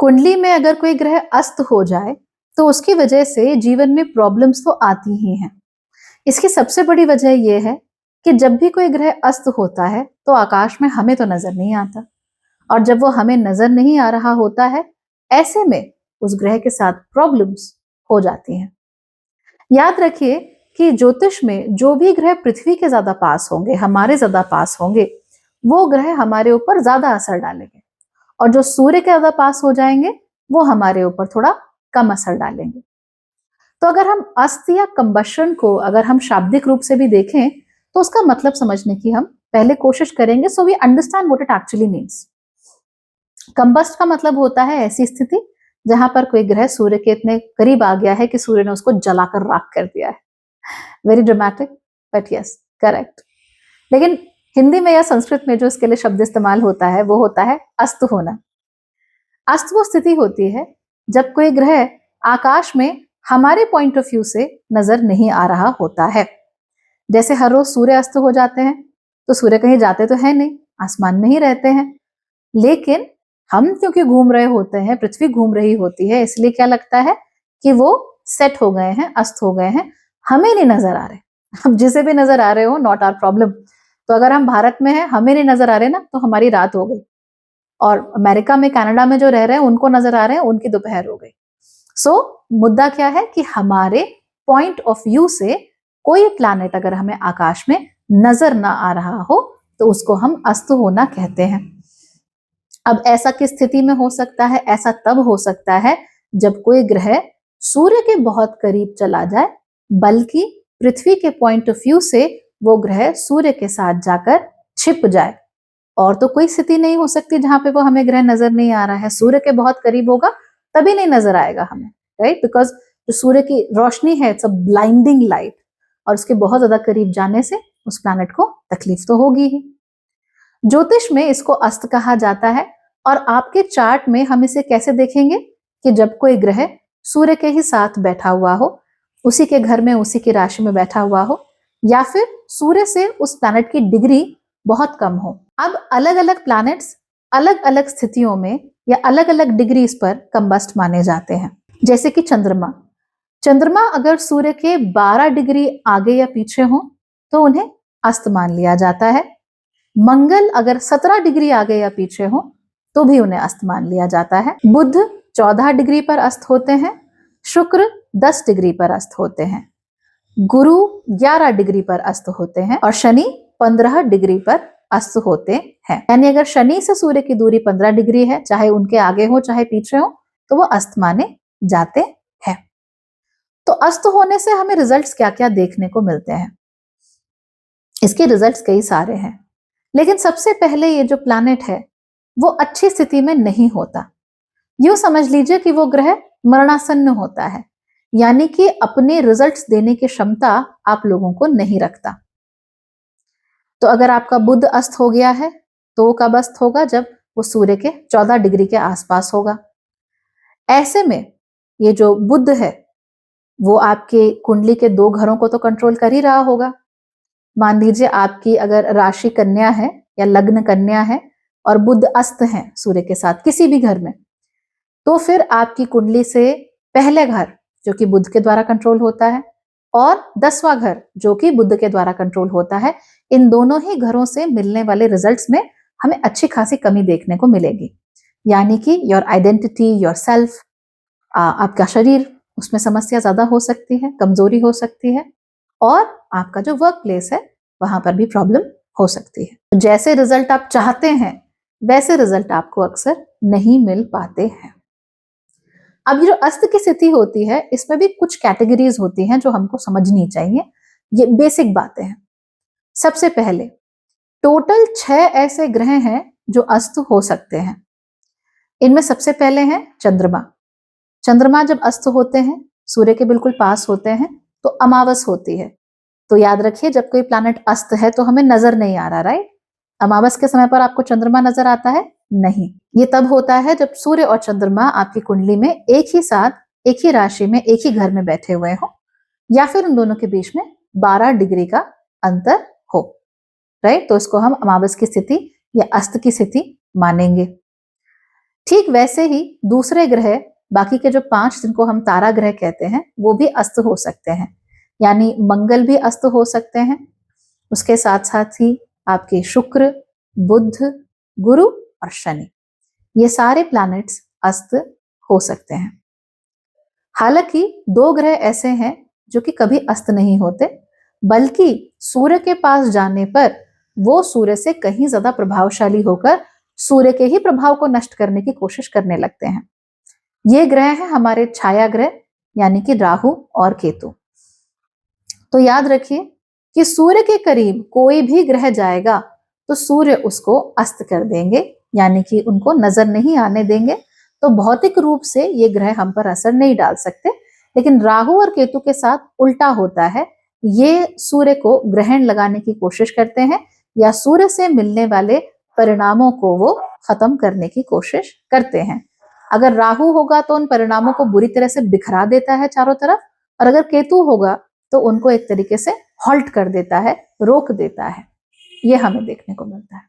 कुंडली में अगर कोई ग्रह अस्त हो जाए तो उसकी वजह से जीवन में प्रॉब्लम्स तो आती ही हैं। इसकी सबसे बड़ी वजह यह है कि जब भी कोई ग्रह अस्त होता है तो आकाश में हमें तो नजर नहीं आता, और जब वो हमें नजर नहीं आ रहा होता है, ऐसे में उस ग्रह के साथ प्रॉब्लम्स हो जाती हैं। याद रखिए कि ज्योतिष में जो भी ग्रह पृथ्वी के ज्यादा पास होंगे, हमारे ज्यादा पास होंगे, वो ग्रह हमारे ऊपर ज्यादा असर डालेंगे, और जो सूर्य के ज्यादा पास हो जाएंगे वो हमारे ऊपर थोड़ा कम असर डालेंगे। तो अगर हम अस्त या कंबशन को अगर हम शाब्दिक रूप से भी देखें तो उसका मतलब समझने की हम पहले कोशिश करेंगे, so we understand what it actually means. Combust का मतलब होता है ऐसी स्थिति जहां पर कोई ग्रह सूर्य के इतने करीब आ गया है कि सूर्य ने उसको जलाकर राख कर दिया है। Very dramatic, but yes, correct. लेकिन हिंदी में या संस्कृत में जो इसके लिए शब्द इस्तेमाल होता है वो होता है अस्त होना। अस्त वो स्थिति होती है जब कोई ग्रह आकाश में हमारे पॉइंट ऑफ व्यू से नजर नहीं आ रहा होता है। जैसे हर रोज सूर्य अस्त हो जाते हैं तो सूर्य कहीं जाते तो है नहीं, आसमान में ही रहते हैं, लेकिन हम क्योंकि घूम रहे होते हैं, पृथ्वी घूम रही होती है, इसलिए क्या लगता है कि वो सेट हो गए हैं, अस्त हो गए हैं, हमें नहीं नजर आ रहे। अब जिसे भी नजर आ रहे हो, नॉट आवर प्रॉब्लम। तो अगर हम भारत में हैं, हमें नहीं नजर आ रहे ना, तो हमारी रात हो गई, और अमेरिका में, कनाडा में जो रह रहे हैं उनको नजर आ रहे हैं, उनकी दोपहर हो गई। सो मुद्दा क्या है कि हमारे पॉइंट ऑफ व्यू से कोई प्लैनेट अगर हमें आकाश में नजर ना आ रहा हो तो उसको हम अस्त होना कहते हैं। अब ऐसा किस स्थिति में हो सकता है? ऐसा तब हो सकता है जब कोई ग्रह सूर्य के बहुत करीब चला जाए, बल्कि पृथ्वी के पॉइंट ऑफ व्यू से वो ग्रह सूर्य के साथ जाकर छिप जाए। और तो कोई स्थिति नहीं हो सकती जहां पे वो हमें ग्रह नजर नहीं आ रहा है। सूर्य के बहुत करीब होगा तभी नहीं नजर आएगा हमें, राइट? बिकॉज जो सूर्य की रोशनी है, इट्स अ ब्लाइंडिंग लाइट, और उसके बहुत ज्यादा करीब जाने से उस प्लैनेट को तकलीफ तो होगी ही। ज्योतिष में इसको अस्त कहा जाता है, और आपके चार्ट में हम इसे कैसे देखेंगे कि जब कोई ग्रह सूर्य के ही साथ बैठा हुआ हो, उसी के घर में, उसी की राशि में बैठा हुआ हो, या फिर सूर्य से उस प्लैनेट की डिग्री बहुत कम हो। अब अलग अलग प्लैनेट्स अलग अलग स्थितियों में या अलग अलग डिग्रीज पर कंबस्ट माने जाते हैं। जैसे कि चंद्रमा, चंद्रमा अगर सूर्य के 12 डिग्री आगे या पीछे हो तो उन्हें अस्त मान लिया जाता है। मंगल अगर 17 डिग्री आगे या पीछे हो तो भी उन्हें अस्त मान लिया जाता है। बुध 14 डिग्री पर अस्त होते हैं, शुक्र 10 डिग्री पर अस्त होते हैं, गुरु 11 डिग्री पर अस्त होते हैं, और शनि 15 डिग्री पर अस्त होते हैं। यानी अगर शनि से सूर्य की दूरी 15 डिग्री है, चाहे उनके आगे हो चाहे पीछे हो, तो वो अस्त माने जाते हैं। तो अस्त होने से हमें रिजल्ट्स क्या क्या देखने को मिलते हैं? इसके रिजल्ट्स कई सारे हैं, लेकिन सबसे पहले ये जो प्लैनेट है वो अच्छी स्थिति में नहीं होता। यूं समझ लीजिए कि वो ग्रह मरणासन्न होता है, यानी कि अपने रिजल्ट्स देने की क्षमता आप लोगों को नहीं रखता। तो अगर आपका बुध अस्त हो गया है तो वो कब अस्त होगा? जब वो सूर्य के 14 डिग्री के आसपास होगा। ऐसे में ये जो बुध है वो आपके कुंडली के 2 घरों को तो कंट्रोल कर ही रहा होगा। मान लीजिए आपकी अगर राशि कन्या है या लग्न कन्या है और बुध अस्त है सूर्य के साथ किसी भी घर में, तो फिर आपकी कुंडली से पहले घर जो कि बुध के द्वारा कंट्रोल होता है, और 10वां घर जो कि बुध के द्वारा कंट्रोल होता है, इन दोनों ही घरों से मिलने वाले रिजल्ट्स में हमें अच्छी खासी कमी देखने को मिलेगी। यानी कि योर आइडेंटिटी, योर सेल्फ, आपका शरीर, उसमें समस्या ज्यादा हो सकती है, कमजोरी हो सकती है, और आपका जो वर्क प्लेस है वहां पर भी प्रॉब्लम हो सकती है। जैसे रिजल्ट आप चाहते हैं वैसे रिजल्ट आपको अक्सर नहीं मिल पाते हैं। अब ये जो अस्त की स्थिति होती है इसमें भी कुछ कैटेगरीज होती हैं जो हमको समझनी चाहिए। ये बेसिक बातें हैं। सबसे पहले, टोटल 6 ऐसे ग्रह हैं जो अस्त हो सकते हैं। इनमें सबसे पहले हैं चंद्रमा। चंद्रमा जब अस्त होते हैं, सूर्य के बिल्कुल पास होते हैं, तो अमावस होती है। तो याद रखिए, जब कोई प्लैनेट अस्त है तो हमें नजर नहीं आ रहा, राइट? अमावस के समय पर आपको चंद्रमा नजर आता है? नहीं। ये तब होता है जब सूर्य और चंद्रमा आपकी कुंडली में एक ही साथ, एक ही राशि में, एक ही घर में बैठे हुए हो, या फिर उन दोनों के बीच में 12 डिग्री का अंतर हो, राइट? तो इसको हम अमावस की स्थिति या अस्त की स्थिति मानेंगे। ठीक वैसे ही दूसरे ग्रह, बाकी के जो 5 जिनको हम तारा ग्रह कहते हैं, वो भी अस्त हो सकते हैं। यानी मंगल भी अस्त हो सकते हैं। उसके साथ साथ ही आपके शुक्र, बुध, गुरु और शनि, ये सारे प्लैनेट्स अस्त हो सकते हैं। हालांकि 2 ग्रह ऐसे हैं जो कि कभी अस्त नहीं होते, बल्कि सूर्य के पास जाने पर वो सूर्य से कहीं ज्यादा प्रभावशाली होकर सूर्य के ही प्रभाव को नष्ट करने की कोशिश करने लगते हैं। ये ग्रह है हमारे छाया ग्रह, यानी कि राहु और केतु। तो याद रखिए कि सूर्य के करीब कोई भी ग्रह जाएगा तो सूर्य उसको अस्त कर देंगे, यानी कि उनको नजर नहीं आने देंगे। तो भौतिक रूप से ये ग्रह हम पर असर नहीं डाल सकते, लेकिन राहु और केतु के साथ उल्टा होता है। ये सूर्य को ग्रहण लगाने की कोशिश करते हैं या सूर्य से मिलने वाले परिणामों को वो खत्म करने की कोशिश करते हैं। अगर राहु होगा तो उन परिणामों को बुरी तरह से बिखरा देता है चारों तरफ, और अगर केतु होगा तो उनको एक तरीके से हॉल्ट कर देता है, रोक देता है। ये हमें देखने को मिलता है।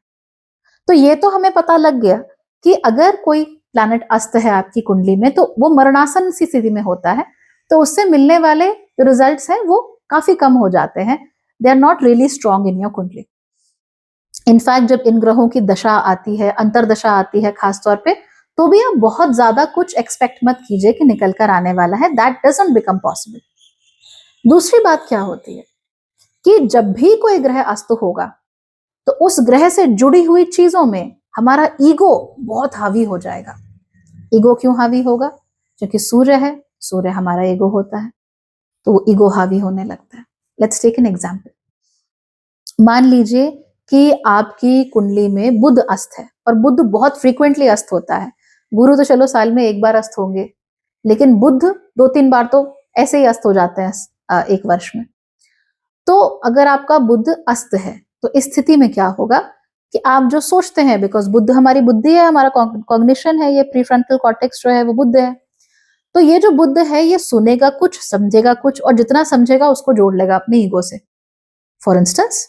तो ये तो हमें पता लग गया कि अगर कोई प्लैनेट अस्त है आपकी कुंडली में तो वो मरणासन सी स्थिति में होता है, तो उससे मिलने वाले रिजल्ट्स हैं वो काफी कम हो जाते हैं। They are not really strong in your kundli. In fact जब इन ग्रहों की दशा आती है, अंतरदशा आती है खासतौर पे, तो भी आप बहुत ज्यादा कुछ एक्सपेक्ट मत कीजिए कि निकल कर आने वाला है। That doesn't become possible. दूसरी बात क्या होती है कि जब भी कोई ग्रह अस्त होगा तो उस ग्रह से जुड़ी हुई चीजों में हमारा ईगो बहुत हावी हो जाएगा। ईगो क्यों हावी होगा? क्योंकि सूर्य है, सूर्य हमारा ईगो होता है, तो वो ईगो हावी होने लगता है। Let's take an example. मान लीजिए कि आपकी कुंडली में बुध अस्त है, और बुध बहुत फ्रीक्वेंटली अस्त होता है। गुरु तो चलो साल में एक बार अस्त होंगे, लेकिन बुध 2-3 बार तो ऐसे ही अस्त हो जाते हैं एक वर्ष में। तो अगर आपका बुध अस्त है तो इस स्थिति में क्या होगा कि आप जो सोचते हैं, बिकॉज बुध हमारी बुद्धि है, हमारा कॉग्निशन है, ये प्रीफ्रंटल कॉर्टेक्स जो है वो बुध है। तो ये जो बुध है ये सुनेगा कुछ, समझेगा कुछ, और जितना समझेगा उसको जोड़ लेगा अपने ईगो से। फॉर इंस्टेंस,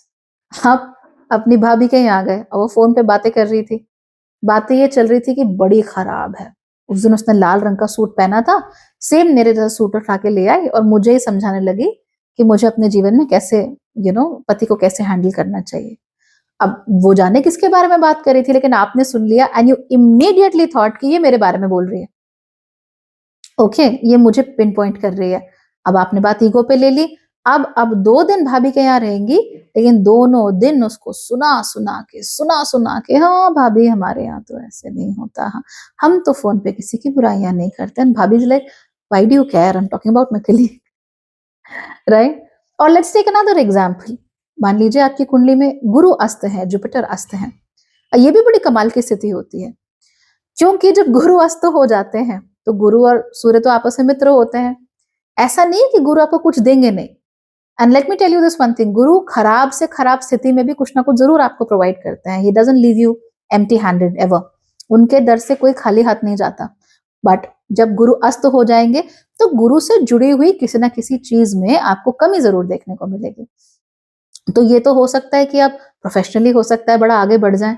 आप अपनी भाभी के यहाँ गए और वो फोन पे बातें कर रही थी। बातें ये चल रही थी कि बड़ी खराब है, उस दिन उसने लाल रंग का सूट पहना था, सेम मेरे जैसा सूट उठा के ले आई और मुझे ही समझाने लगी कि मुझे अपने जीवन में कैसे पति को कैसे हैंडल करना चाहिए। अब वो जाने किसके बारे में बात कर रही थी, लेकिन आपने सुन लिया एंड यू इमीडिएटली थॉट कि ये मेरे बारे में बोल रही है। ओके, ये मुझे पिन पॉइंट कर रही है। अब आपने बात ईगो पे ले ली। अब 2 दिन भाभी के यहाँ रहेंगी, लेकिन दोनों दिन उसको सुना के, हाँ भाभी हमारे यहाँ तो ऐसे नहीं होता, हाँ हम तो फोन पे किसी की बुराइयां नहीं करते। भाभी जी like, why do you care, I am talking about नकली, राइट? और लेट्स टेक अनदर एग्जांपल। मान लीजिए आपकी कुंडली में गुरु अस्त है, जुपिटर अस्त है। ये भी बड़ी कमाल की स्थिति होती है, क्योंकि जब गुरु अस्त हो जाते हैं तो गुरु और सूर्य तो आपस में मित्र होते हैं। ऐसा नहीं कि गुरु आपको कुछ देंगे नहीं। And let me tell you this one thing, गुरु खराब से खराब स्थिति में भी कुछ ना कुछ जरूर आपको प्रोवाइड करते हैं। He doesn't leave you empty handed ever. उनके दर से कोई खाली हाथ नहीं जाता। बट जब गुरु अस्त हो जाएंगे तो गुरु से जुड़ी हुई किसी ना किसी चीज में आपको कमी जरूर देखने को मिलेगी। तो ये तो हो सकता है कि आप प्रोफेशनली, हो सकता है बड़ा आगे बढ़ जाएं,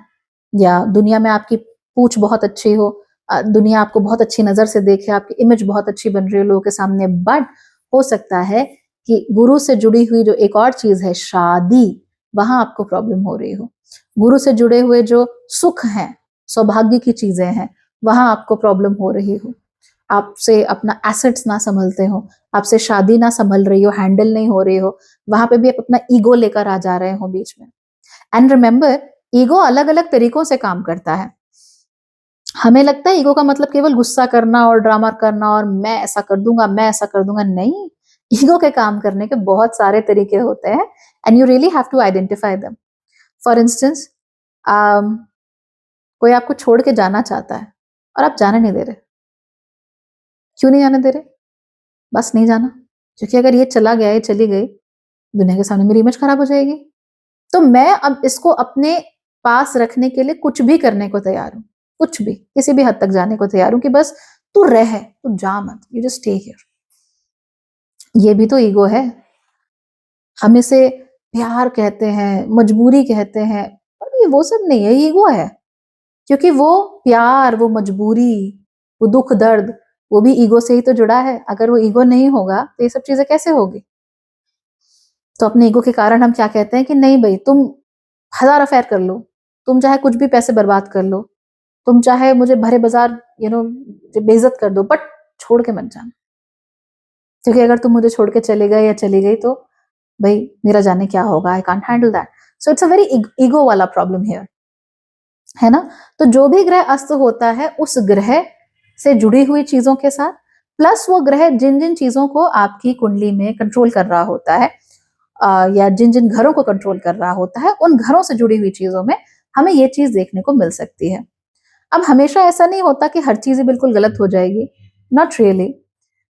या दुनिया में आपकी पूछ बहुत अच्छी हो, दुनिया आपको बहुत अच्छी नजर से देखे, आपकी इमेज बहुत अच्छी बन रही हो लोगों के सामने। बट हो सकता है कि गुरु से जुड़ी हुई जो एक और चीज है, शादी, वहां आपको प्रॉब्लम हो रही हो। गुरु से जुड़े हुए जो सुख हैं, सौभाग्य की चीजें हैं, वहां आपको प्रॉब्लम हो रही हो। आपसे अपना एसेट्स ना संभलते हो, आपसे शादी ना संभल रही हो, हैंडल नहीं हो रही हो, वहां पे भी आप अपना ईगो लेकर आ जा रहे हो बीच में। एंड रिमेंबर, ईगो अलग अलग तरीकों से काम करता है। हमें लगता है ईगो का मतलब केवल गुस्सा करना और ड्रामा करना और मैं ऐसा कर दूंगा, मैं ऐसा कर दूंगा। नहीं, ईगो के काम करने के बहुत सारे तरीके होते हैं, and you really have to identify them. For instance, कोई आपको छोड़ के जाना चाहता है और आप जाने नहीं दे रहे। क्यों नहीं जाने दे रहे? बस नहीं जाना, क्योंकि अगर ये चला गया, ये चली गई, दुनिया के सामने मेरी इमेज खराब हो जाएगी। तो मैं अब इसको अपने पास रखने के लिए कुछ भी करने को तैयार हूँ, कुछ भी, किसी भी हद तक जाने को तैयार हूँ कि बस तू रह, तू जा मत, यू जस्ट स्टे हियर। ये भी तो ईगो है। हम इसे प्यार कहते हैं, मजबूरी कहते हैं, पर ये वो सब नहीं है, ईगो है। क्योंकि वो प्यार, वो मजबूरी, वो दुख दर्द, वो भी ईगो से ही तो जुड़ा है। अगर वो ईगो नहीं होगा तो ये सब चीजें कैसे होगी? तो अपने ईगो के कारण हम क्या कहते हैं कि नहीं भाई, तुम 1000 अफेयर कर लो, तुम चाहे कुछ भी पैसे बर्बाद कर लो, तुम चाहे मुझे भरे बाजार बेइज्जत कर दो, बट छोड़ के मत जाना। क्योंकि अगर तुम मुझे छोड़ के चले गए या चली गई तो भाई मेरा जाने क्या होगा, I can't handle that. So it's a very ego वाला प्रॉब्लम हियर, है ना? तो जो भी ग्रह अस्त होता है उस ग्रह से जुड़ी हुई चीजों के साथ, प्लस वो ग्रह जिन जिन चीजों को आपकी कुंडली में कंट्रोल कर रहा होता है, या जिन जिन घरों को कंट्रोल कर रहा होता है, उन घरों से जुड़ी हुई चीजों में हमें ये चीज देखने को मिल सकती है। अब हमेशा ऐसा नहीं होता कि हर चीज बिल्कुल गलत हो जाएगी, नॉट रियली।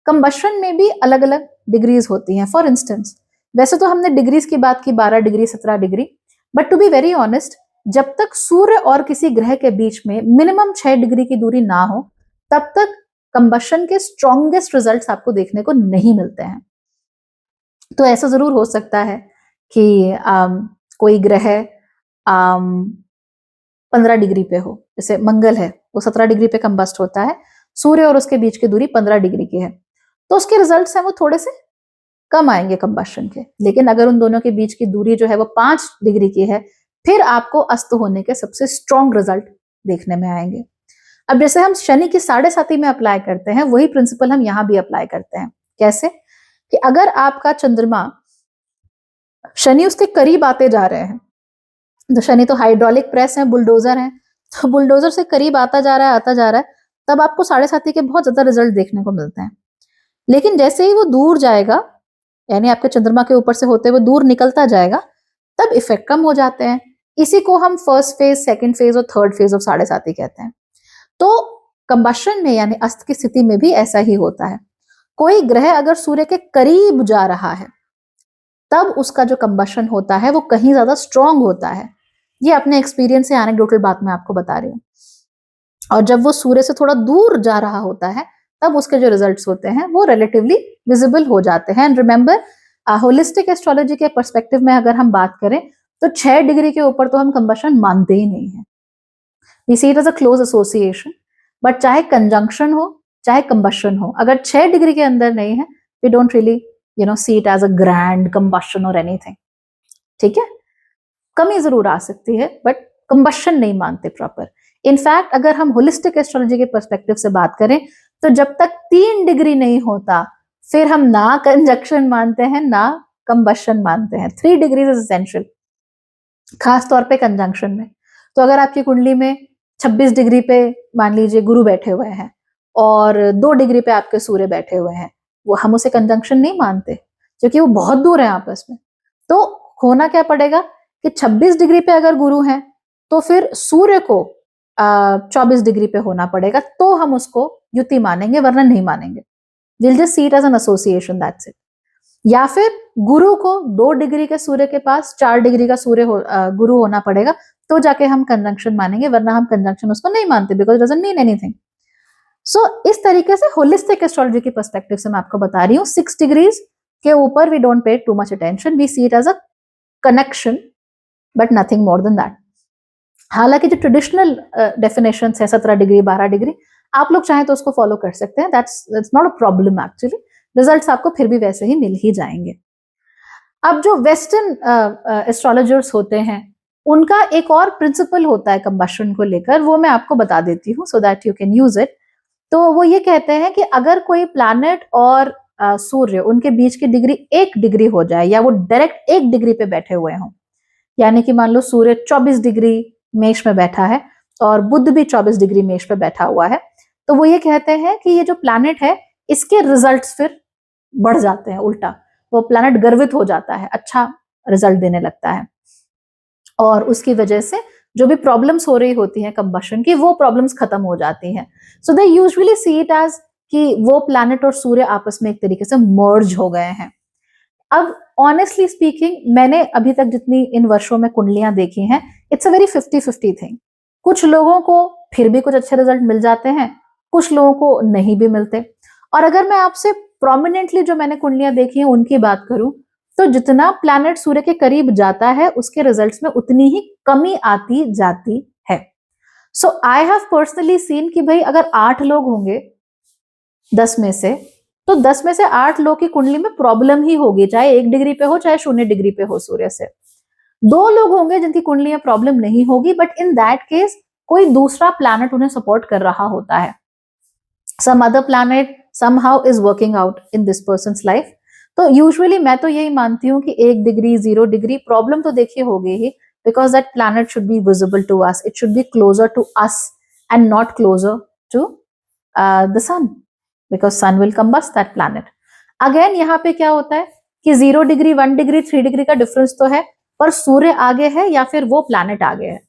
कंबशन में भी अलग अलग डिग्रीज होती हैं। फॉर इंस्टेंस, वैसे तो हमने डिग्रीज की बात की 12 degree 17 degree, but to be very honest, जब तक सूर्य और किसी ग्रह के बीच में मिनिमम 6 डिग्री की दूरी ना हो, तब तक कंबशन के स्ट्रॉन्गेस्ट रिजल्ट्स आपको देखने को नहीं मिलते हैं। तो ऐसा जरूर हो सकता है कि कोई ग्रह 15 डिग्री पे हो, जैसे मंगल है, वो 17 डिग्री पे कंबस्ट होता है, सूर्य और उसके बीच की दूरी 15 डिग्री की है, तो उसके रिजल्ट्स हैं वो थोड़े से कम आएंगे कंबशन के। लेकिन अगर उन दोनों के बीच की दूरी जो है वो 5 डिग्री की है, फिर आपको अस्त होने के सबसे स्ट्रॉन्ग रिजल्ट देखने में आएंगे। अब जैसे हम शनि की 7.5 में अप्लाई करते हैं, वही प्रिंसिपल हम यहाँ भी अप्लाई करते हैं। कैसे? कि अगर आपका चंद्रमा, शनि उसके करीब आते जा रहे हैं, तो शनि तो हाइड्रोलिक प्रेस है, बुलडोजर है, तो बुलडोजर से करीब आता जा रहा है, आता जा रहा है, तब आपको 7.5 के बहुत ज्यादा रिजल्ट देखने को मिलते हैं। लेकिन जैसे ही वो दूर जाएगा, यानी आपके चंद्रमा के ऊपर से होते हुए दूर निकलता जाएगा, तब इफेक्ट कम हो जाते हैं। इसी को हम फर्स्ट फेज, सेकंड फेज और थर्ड फेज ऑफ 7.5 कहते हैं। तो कंबशन में यानी अस्त की स्थिति में भी ऐसा ही होता है। कोई ग्रह अगर सूर्य के करीब जा रहा है, तब उसका जो कंबशन होता है वो कहीं ज्यादा स्ट्रांग होता है। ये अपने एक्सपीरियंस से एनेक्डोटल बात मैं आपको बता रही हूँ। और जब वो सूर्य से थोड़ा दूर जा रहा होता है, तब उसके जो रिजल्ट्स होते हैं वो रिलेटिवली विजिबल हो जाते हैं। एंड रिमेंबर, होलिस्टिक एस्ट्रोलॉजी के पर्सपेक्टिव में अगर हम बात करें, तो 6 डिग्री के ऊपर तो हम कंबशन मानते ही नहीं है। We see it as a close association. But चाहे कंजंक्शन हो, चाहे कंबशन हो, अगर 6 डिग्री के अंदर नहीं है, we don't really see it as a grand combustion और एनीथिंग। ठीक है, कमी जरूर आ सकती है, बट कंबशन नहीं मानते प्रॉपर। इनफैक्ट अगर हम होलिस्टिक एस्ट्रोलॉजी के पर्सपेक्टिव से बात करें, तो जब तक 3 डिग्री नहीं होता, फिर हम ना कंजक्शन मानते हैं ना कंबशन मानते हैं। 3 डिग्रीज इज एसेंशियल, खास तौर पे कंजंक्शन में। तो अगर आपकी कुंडली में 26 डिग्री पे मान लीजिए गुरु बैठे हुए हैं और 2 डिग्री पे आपके सूर्य बैठे हुए हैं, वो हम उसे कंजंक्शन नहीं मानते, क्योंकि वो बहुत दूर है आपस में। तो होना क्या पड़ेगा कि 26 डिग्री पे अगर गुरु है, तो फिर सूर्य को 24 डिग्री पे होना पड़ेगा, तो हम उसको युति मानेंगे, वरना नहीं मानेंगे। Will just see it as an association, that's it. या फिर गुरु को 2 डिग्री के सूर्य के पास 4 डिग्री का गुरु होना पड़ेगा, तो जाके हम कंजंक्शन मानेंगे, वरना हम कंजंक्शन उसको नहीं मानते, because it doesn't mean anything. So इस तरीके से होलिस्टिक एस्ट्रोलॉजी की पर्सपेक्टिव से मैं आपको बता रही हूँ, 6 डिग्रीज के ऊपर we don't pay too much attention, we see it as a connection, but nothing more than that. हालांकि जो ट्रेडिशनल डेफिनेशन है 17 डिग्री 12 डिग्री, आप लोग चाहें तो उसको फॉलो कर सकते हैं, that's not a problem actually. Results आपको फिर भी वैसे ही मिल ही जाएंगे। अब जो वेस्टर्न एस्ट्रोलॉजर्स होते हैं, उनका एक और प्रिंसिपल होता है कंबशन को लेकर, वो मैं आपको बता देती हूँ so that you can use it. तो वो ये कहते हैं कि अगर कोई प्लैनेट और सूर्य, उनके बीच की डिग्री 1 डिग्री हो जाए, या वो डायरेक्ट 1 डिग्री पे बैठे हुए हों, यानी कि मान लो सूर्य 24 डिग्री मेष में बैठा है और बुध भी 24 डिग्री मेष पे बैठा हुआ है, तो वो ये कहते हैं कि ये जो प्लैनेट है, इसके रिजल्ट्स फिर बढ़ जाते हैं। उल्टा वो प्लैनेट गर्वित हो जाता है, अच्छा रिजल्ट देने लगता है, और उसकी वजह से जो भी प्रॉब्लम्स हो रही होती हैं कंबशन की, वो प्रॉब्लम्स खत्म हो जाती हैं। So they usually see it as कि वो प्लैनेट और सूर्य आपस में एक तरीके से मर्ज हो गए हैं। अब ऑनेस्टली स्पीकिंग, मैंने अभी तक जितनी इन वर्षों में कुंडलियां देखी हैं, इट्स अ वेरी 50-50 थिंग। कुछ लोगों को फिर भी कुछ अच्छे रिजल्ट मिल जाते हैं, कुछ लोगों को नहीं भी मिलते। और अगर मैं आपसे प्रोमिनेंटली जो मैंने कुंडलियां देखी हैं उनकी बात करूं, तो जितना प्लैनेट सूर्य के करीब जाता है, उसके रिजल्ट्स में उतनी ही कमी आती जाती है। सो आई हैव पर्सनली सीन कि भाई अगर 8 लोग होंगे 10 में से, तो 10 में से 8 लोग की कुंडली में प्रॉब्लम ही होगी, चाहे 1 डिग्री पे हो चाहे 0 डिग्री पे हो सूर्य से। 2 लोग होंगे जिनकी कुंडली में प्रॉब्लम नहीं होगी, बट इन दैट केस कोई दूसरा प्लैनेट उन्हें सपोर्ट कर रहा होता है, some other planet somehow is working out in this person's life। तो यूजुअली मैं तो यही मानती हूँ कि 1 डिग्री 0 डिग्री प्रॉब्लम तो देखिए होगी ही, because that planet should be visible to us, it should be closer to us and not closer to the sun, because sun will combust that planet. Again यहाँ पे क्या होता है कि 0 डिग्री 1 डिग्री 3 डिग्री का डिफरेंस तो है, पर सूर्य आगे है या फिर वो प्लैनेट आगे है।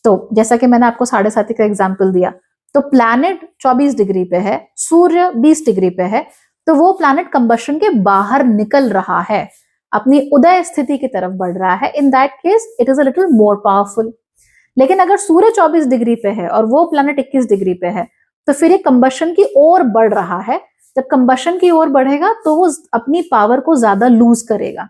तो जैसा कि मैंने आपको 7.5 का एग्जाम्पल दिया, तो प्लैनेट 24 डिग्री पे है, सूर्य 20 डिग्री पे है, तो वो प्लैनेट कंबशन के बाहर निकल रहा है, अपनी उदय स्थिति की तरफ बढ़ रहा है। In that case it is a little more powerful. लेकिन अगर सूर्य 24 डिग्री पे है और वो प्लैनेट 21 डिग्री पे है, तो फिर ये कंबशन की ओर बढ़ रहा है। जब कंबशन की ओर बढ़ेगा तो वो अपनी पावर को ज्यादा लूज करेगा।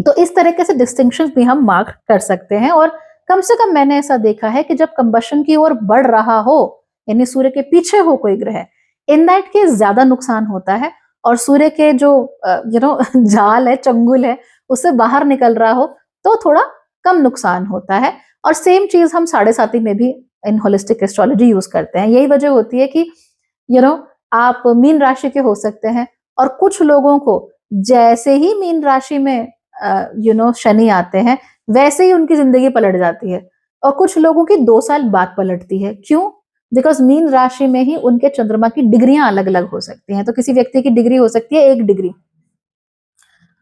तो इस तरीके से डिस्टिंक्शन भी हम मार्क कर सकते हैं। और कम से कम मैंने ऐसा देखा है कि जब कंबशन की ओर बढ़ रहा हो, यानी सूर्य के पीछे हो कोई ग्रह, इन दैट केस ज्यादा नुकसान होता है, और सूर्य के जो जाल है, चंगुल है, उससे बाहर निकल रहा हो तो थोड़ा कम नुकसान होता है। और सेम चीज हम 7.5 में भी इन होलिस्टिक एस्ट्रोलॉजी यूज करते हैं। यही वजह होती है कि आप मीन राशि के हो सकते हैं, और कुछ लोगों को जैसे ही मीन राशि में शनि आते हैं वैसे ही उनकी जिंदगी पलट जाती है, और कुछ लोगों की 2 साल बाद पलटती है। क्यों? बिकॉज मीन राशि में ही उनके चंद्रमा की डिग्रियां अलग अलग हो सकती हैं। तो किसी व्यक्ति की डिग्री हो सकती है 1 डिग्री,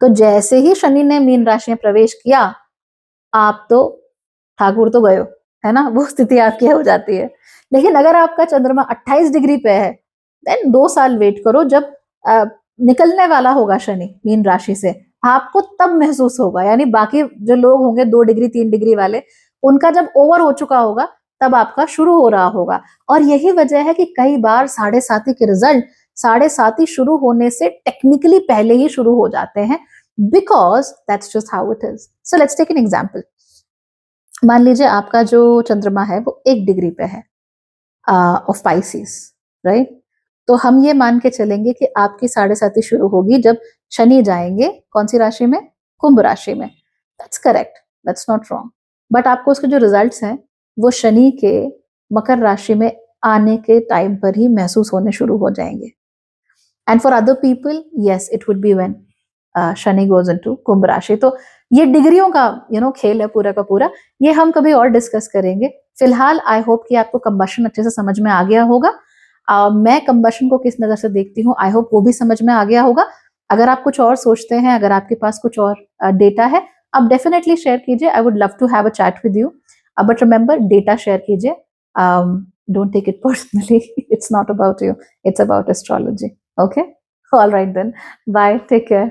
तो जैसे ही शनि ने मीन राशि में प्रवेश किया, आप तो ठाकुर तो गए हो, है ना, वो स्थिति आपकी हो जाती है। लेकिन अगर आपका चंद्रमा 28 डिग्री पे है, देन 2 साल वेट करो, जब निकलने वाला होगा शनि मीन राशि से, आपको तब महसूस होगा। यानी बाकी जो लोग होंगे 2 डिग्री 3 डिग्री वाले, उनका जब ओवर हो चुका होगा तब आपका शुरू हो रहा होगा। और यही वजह है कि कई बार 7.5 के रिजल्ट 7.5 शुरू होने से टेक्निकली पहले ही शुरू हो जाते हैं, because that's just how it is. So let's take an example. मान लीजिए आपका जो चंद्रमा है वो 1 डिग्री पे है ऑफ पाइसिस, राइट। तो हम ये मान के चलेंगे कि आपकी 7.5 शुरू होगी जब शनि जाएंगे कौन सी राशि में? कुंभ राशि में। That's correct, that's not wrong. But आपको उसके जो रिजल्ट्स हैं वो शनि के मकर राशि में आने के टाइम पर ही महसूस होने शुरू हो जाएंगे। And for other people, yes, it would be when Shani goes into Kumbh rashi. तो ये डिग्रियों का खेल है पूरा का पूरा। ये हम कभी और डिस्कस करेंगे। फिलहाल आई होप कि आपको कंबशन अच्छे से समझ में आ गया होगा। मैं कंबशन को किस नजर से देखती हूँ, आई होप वो भी समझ में आ गया होगा। अगर आप कुछ और सोचते हैं, अगर आपके पास कुछ और डेटा है, आप डेफिनेटली शेयर कीजिए। I would love to have a chat with you, but remember, data share कीजिए। Don't take it personally, it's not about you, it's about astrology. Okay, all right then, bye, take care.